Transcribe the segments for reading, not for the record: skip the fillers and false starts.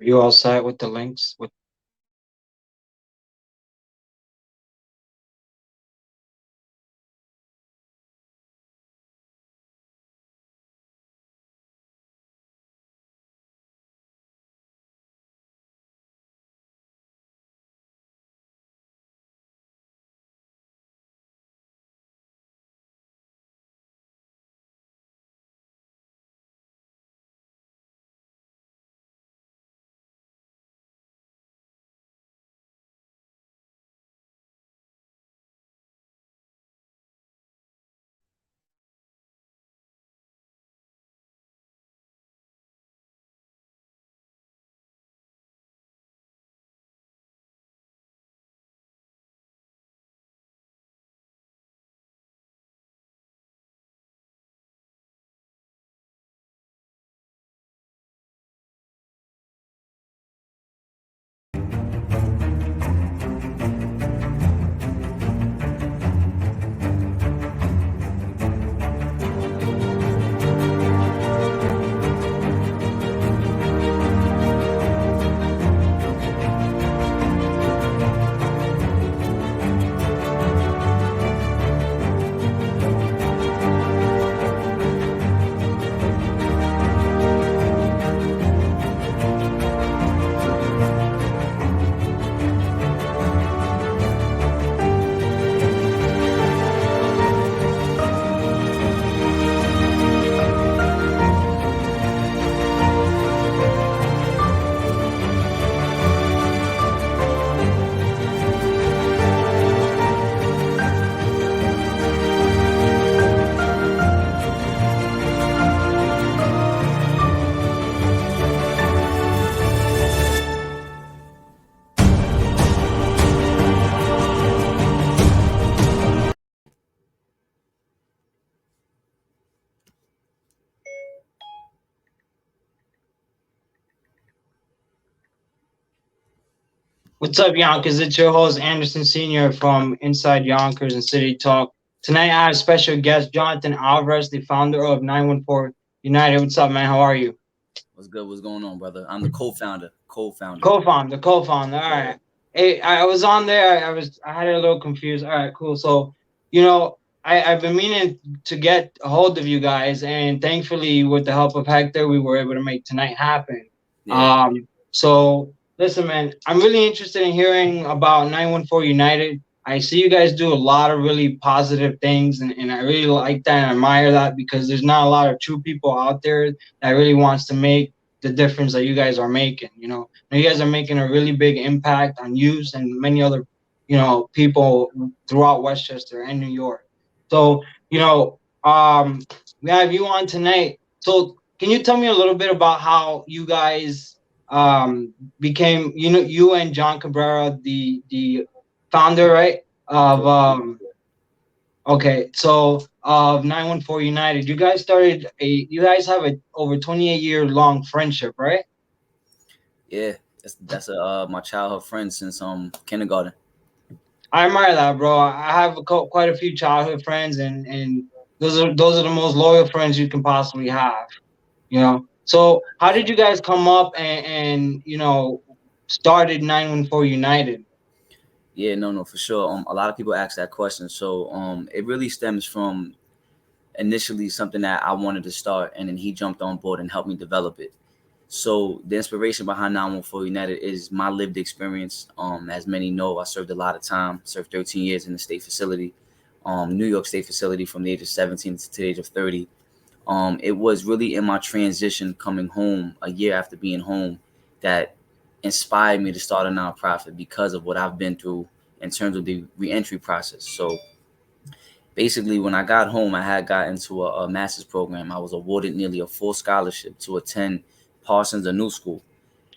Are you all set with the links? What's up, Yonkers? It's your host, Anderson Sr. from Inside Yonkers and City Talk. Tonight, I have special guest Jonathan Alvarez, the founder of 914 United. What's up, man? How are you? What's good? What's going on, brother? I'm the co-founder. Co-founder. All right. Hey, I was on there. I had it a little confused. All right, cool. So, I've been meaning to get a hold of you guys, and thankfully, with the help of Hector, we were able to make tonight happen. Yeah. So listen, man, I'm really interested in hearing about 914 United. I see you guys do a lot of really positive things, and I really like that and admire that because there's not a lot of true people out there that really wants to make the difference that you guys are making. And you guys are making a really big impact on youth and many other, people throughout Westchester and New York. So, we have you on tonight. So, can you tell me a little bit about how you guys became, you and John Cabrera, the founder, right? Of Okay, so of 914 United, you guys have a over 28-year long friendship, right? Yeah. That's my childhood friend since kindergarten. I admire that, bro. I have quite a few childhood friends, and those are the most loyal friends you can possibly have. So how did you guys come up and started 914 United? Yeah, no, for sure. A lot of people ask that question. So it really stems from initially something that I wanted to start, and then he jumped on board and helped me develop it. So the inspiration behind 914 United is my lived experience. As many know, I served a lot of time. Served 13 years in the state facility, New York State facility, from the age of 17 to the age of 30. It was really in my transition coming home a year after being home that inspired me to start a nonprofit because of what I've been through in terms of the reentry process. So basically, when I got home, I had got into a master's program. I was awarded nearly a full scholarship to attend Parsons, a new school.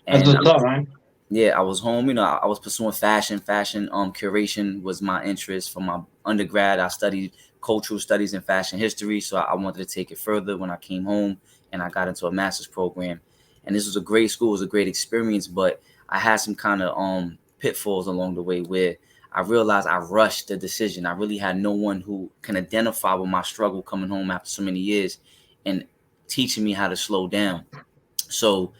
That's And what's up, man. yeah, I was home. I was pursuing fashion. Fashion curation was my interest. For my undergrad, I studied cultural studies and fashion history. So I wanted to take it further when I came home, and I got into a master's program. And this was a great school. It was a great experience, but I had some kind of pitfalls along the way where I realized I rushed the decision. I really had no one who can identify with my struggle coming home after so many years and teaching me how to slow down. So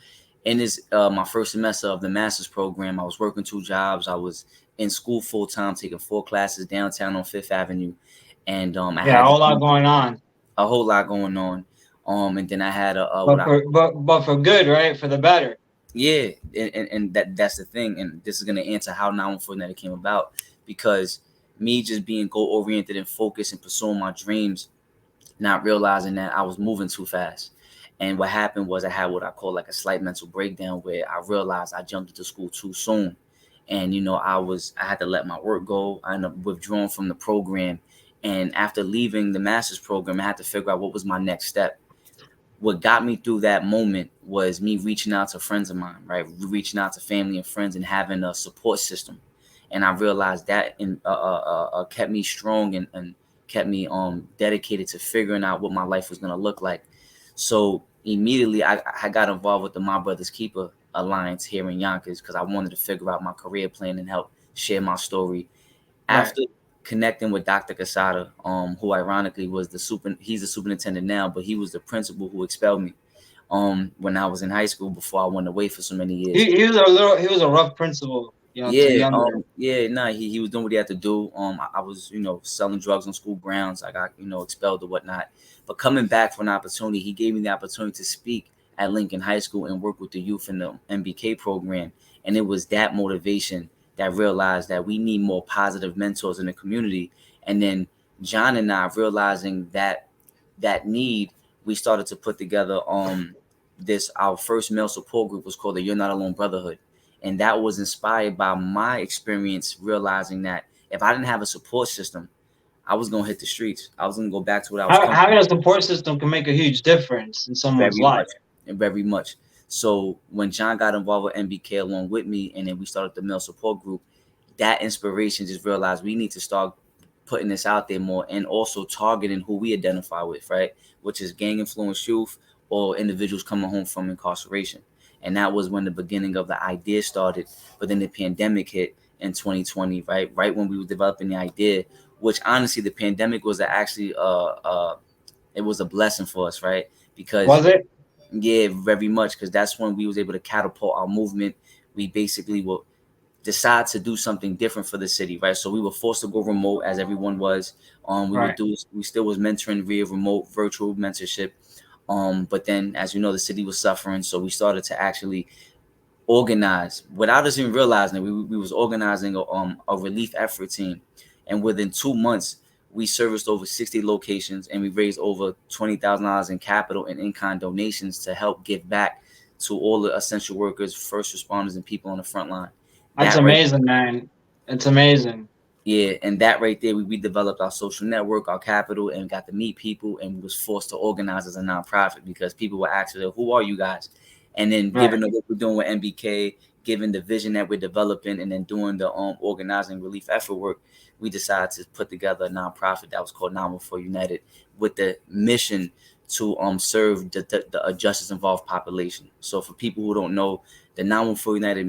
in this my first semester of the master's program, I was working 2 jobs. I was in school full time, taking 4 classes downtown on Fifth Avenue, and I Yeah, a had to whole lot do going on. a whole lot going on. And then I had what But I for good, right? For the better. yeah, and that's the thing, and this is gonna answer how 914 came about, because me just being goal oriented and focused and pursuing my dreams, not realizing that I was moving too fast. And what happened was I had what I call like a slight mental breakdown, where I realized I jumped into school too soon. And I had to let my work go. I ended up withdrawing from the program. And after leaving the master's program, I had to figure out what was my next step. What got me through that moment was me reaching out to friends of mine, right? Reaching out to family and friends and having a support system. And I realized that kept me strong, and kept me dedicated to figuring out what my life was going to look like. So immediately I got involved with the My Brother's Keeper Alliance here in Yonkers, because I wanted to figure out my career plan and help share my story. Right. After connecting with Dr. Casada, who ironically he's the superintendent now, but he was the principal who expelled me when I was in high school before I went away for so many years. He was a rough principal, to be Yeah, under. he was doing what he had to do. I was, selling drugs on school grounds. I got, expelled or whatnot. But coming back for an opportunity, he gave me the opportunity to speak at Lincoln High School and work with the youth in the MBK program. And it was that motivation that realized that we need more positive mentors in the community. And then John and I, realizing that need, we started to put together this our first male support group was called the You're Not Alone Brotherhood. And that was inspired by my experience, realizing that if I didn't have a support system, I was gonna hit the streets. I was gonna go back to what I was coming Having a support system can make a huge difference in someone's very life. much and very much. So when John got involved with MBK along with me, and then we started the male support group, that inspiration just realized we need to start putting this out there more, and also targeting who we identify with, right? Which is gang influenced youth or individuals coming home from incarceration. And that was when the beginning of the idea started. But then the pandemic hit in 2020, right? Right when we were developing the idea, which honestly, the pandemic was actually it was a blessing for us, right? Because Was it? yeah, very much, because that's when we was able to catapult our movement. We basically will decide to do something different for the city, right? So we were forced to go remote, as everyone was. Right. We still was mentoring via remote virtual mentorship. But then, as you know, the city was suffering, so we started to actually organize without us even realizing it. We was organizing a relief effort team, and within 2 months, we serviced over 60 locations, and we raised over $20,000 in capital and in-kind donations to help give back to all the essential workers, first responders, and people on the front line. That's That right amazing, man. It's amazing. Yeah, and that right there, we developed our social network, our capital, and got to meet people, and we was forced to organize as a nonprofit, because people were asking, "Who are you guys?" And then, Right. given the work we're doing with MBK, given the vision that we're developing, and then doing the organizing relief effort work, we decided to put together a nonprofit that was called 914United, with the mission to serve the justice involved population. So for people who don't know, the 914United